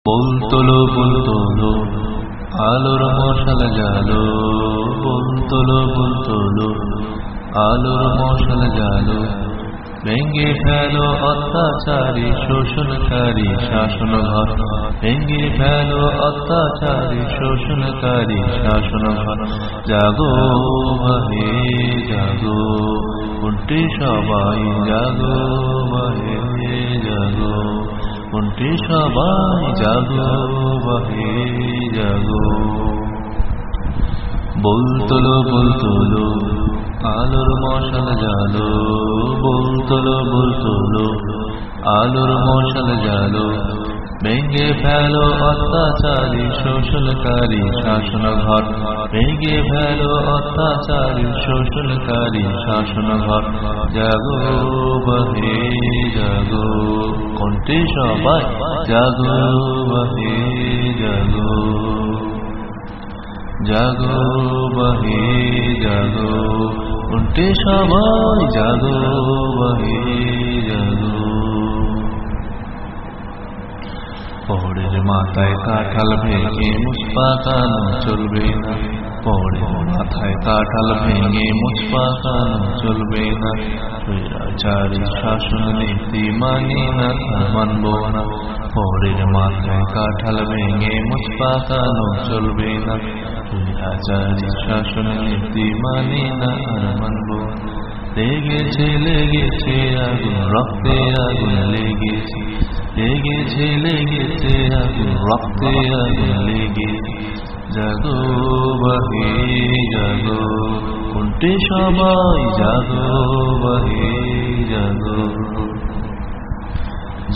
বুলতুলো বুলতুলো আলোর মশাল জালো, বুলতুলো বুলতুলো আলোর মশাল জালো। ভেঙে ফেলো অত্যাচারী শোষণকারী শাসন ঘর, ভেঙে ফেলো অত্যাচারী শোষণকারী শাসন ঘর। জাগো ভাই জাগো, উঠে সবাই জাগো ভাই জাগো, উঠে সবাই জাগো ভাই জাগো। বুলতুলো বুলতুলো আলোর মশাল জালো, বুলতুলো বুলতুলো আলোর মশাল জালো। ভেঙে ফেলো অত্যাচারী শোষণকারী শাসন ঘর, ভেঙে ফেলো অত্যাচারী শোষণকারী শাসন ঘর। জাগো ভাই জাগো, কণ্ঠে সবাই জাগো ভাই জাগো, জাগো ভাই জাগো, উঠে সবাই জাগো ভাই জাগো। পরের মাথায় কাঁঠাল ভেঙে মুচপাকানো চলবে না, পরের মাথায় কাঁঠাল ভেঙে মুচপাকানো চলবে না। স্বৈরাচারী শাসন নীতি মানি না মানব না, পরের মাথায় কাঁঠাল ভেঙে মুচপাকানো চলবে না। স্বৈরাচারী শাসন নীতি মানি না আর মানব। লেগেছে লেগেছে আগুন, রক্তে আগুন লেগেছে, লেগেছে লেগেছে আগুন, রক্তে আগুন লেগেছে। জাগো ভাই জাগো, উঠে সবাই জাগো ভাই জাগো,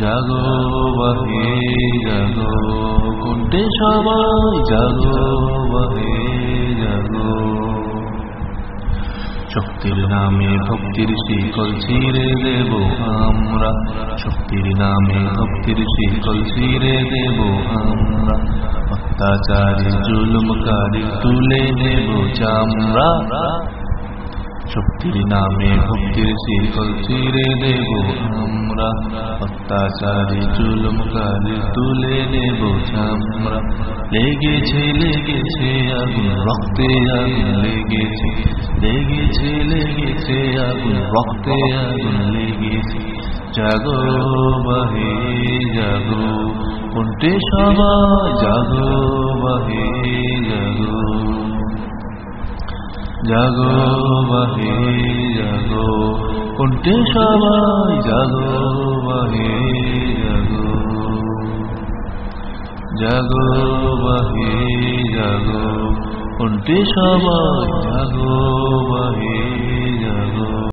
জাগো ভাই জাগো, উঠে সবাই জাগো ভাই জাগো। শক্তির নামে ভক্তির শিকল ছিঁড়ে দেব আমরা, শক্তির নামে ভক্তির শিকল ছিঁড়ে দেব আমরা। অত্যাচারী জুলুমকারী তুলে নেব চামড়া, শক্তির নামে ভক্তির শিকল ছিঁড়ে দেব আমরা। অত্যাচারী জুলুমকারী তুলে নেব চামড়া। লেগেছে লেগেছে আগুন, রক্তে আগুন লেগেছে, লেগেছে লেগেছে আগুন, রক্তে আগুন লেগেছে। জাগো ভাই জাগো, উঠে সবাই জাগো ভাই জাগো, জাগো ভাই জাগো, উঠে সবাই জাগো ভাই জাগো, জাগো ভাই জাগো, উঠে সবাই জাগো।